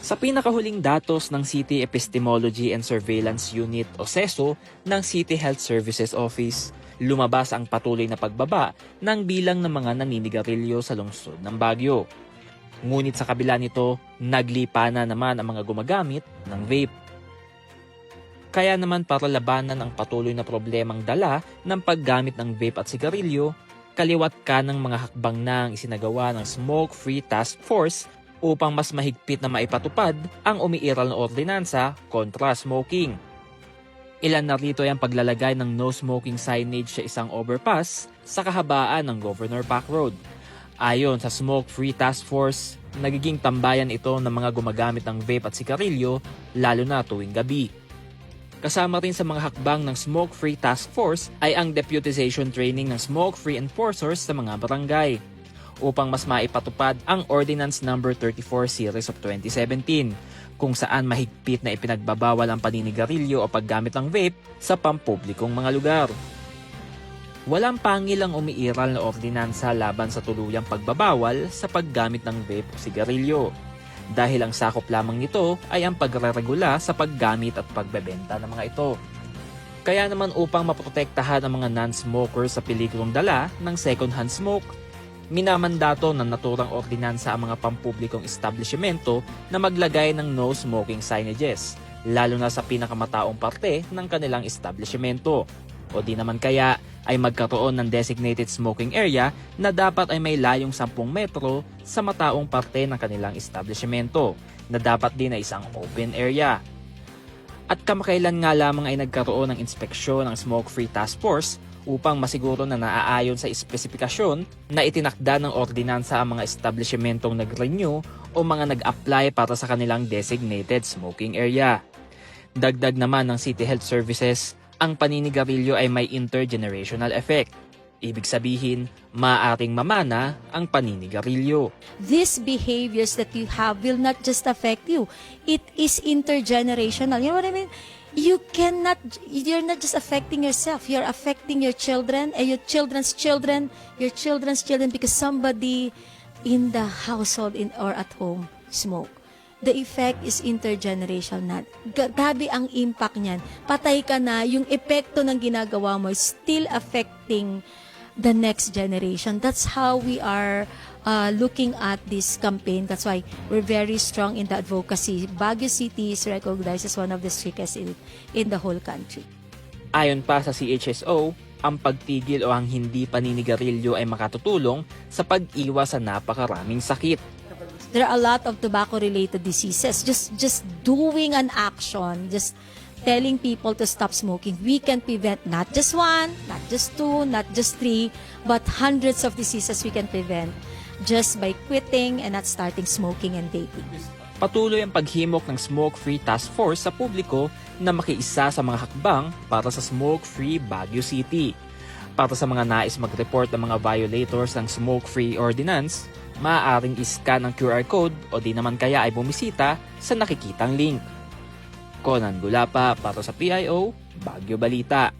Sa pinakahuling datos ng City Epistemology and Surveillance Unit o CESO ng City Health Services Office, lumabas ang patuloy na pagbaba ng bilang ng mga naninigarilyo sa lungsod ng Baguio. Ngunit sa kabila nito, naglipa na naman ang mga gumagamit ng vape. Kaya naman para labanan ang patuloy na problemang dala ng paggamit ng vape at sigarilyo, kaliwat ka ng mga hakbang na ang isinagawa ng Smoke Free Task Force upang mas mahigpit na maipatupad ang umiiral na ordinansa kontra smoking. Ilan na rito ay ang paglalagay ng no smoking signage sa isang overpass sa kahabaan ng Governor Park Road. Ayon sa Smoke Free Task Force, nagiging tambayan ito ng mga gumagamit ng vape at sigarilyo lalo na tuwing gabi. Kasama rin sa mga hakbang ng Smoke Free Task Force ay ang deputization training ng Smoke Free Enforcers sa mga barangay upang mas maipatupad ang Ordinance No. 34 Series of 2017 kung saan mahigpit na ipinagbabawal ang paninigarilyo o paggamit ng vape sa pampublikong mga lugar. Walang pangil ang umiiral na ordinansa laban sa tuluyang pagbabawal sa paggamit ng vape o sigarilyo dahil ang sakop lamang nito ay ang pagreregula sa paggamit at pagbebenta ng mga ito. Kaya naman upang maprotektahan ang mga non-smokers sa peligrong dala ng second-hand smoke, minamandato ng naturang ordinansa ang mga pampublikong establishmento na maglagay ng no smoking signages, lalo na sa pinakamataong parte ng kanilang establishmento. O di naman kaya ay magkaroon ng designated smoking area na dapat ay may layong 10 metro sa mataong parte ng kanilang establishmento, na dapat din ay isang open area. At kamakailan nga lamang ay nagkaroon ng inspeksyon ng Smoke Free Task Force upang masiguro na naaayon sa espesipikasyon na itinakda ng ordinansa ang mga establishmentong nag-renew o mga nag-apply para sa kanilang designated smoking area. Dagdag naman ng City Health Services, ang paninigarilyo ay may intergenerational effect. Ibig sabihin, maaaring mamana ang paninigarilyo. These behaviors that you have will not just affect you. It is intergenerational. You know what I mean? You're not just affecting yourself, you're affecting your children and your children's children, because somebody in the household or at home smoke. The effect is intergenerational. Grabe ang impact niyan. Patay ka na, yung epekto ng ginagawa mo is still affecting the next generation. That's how we are looking at this campaign. That's why we're very strong in the advocacy. Baguio City is recognized as one of the strictest in the whole country. Ayon pa sa CHSO, ang pagtigil o ang hindi paninigarilyo ay makatutulong sa pag-iwas sa napakaraming sakit. There are a lot of tobacco-related diseases. Just doing an action, just telling people to stop smoking, we can prevent not just 1, not just 2, not just 3, but hundreds of diseases we can prevent just by quitting and not starting smoking and vaping. Patuloy ang paghimok ng Smoke Free Task Force sa publiko na makiisa sa mga hakbang para sa Smoke Free Baguio City. Para sa mga nais mag-report ng mga violators ng Smoke Free Ordinance, maaaring iscan ang QR code o di naman kaya ay bumisita sa nakikitang link. Conan Gulapa para sa PIO, Baguio Balita.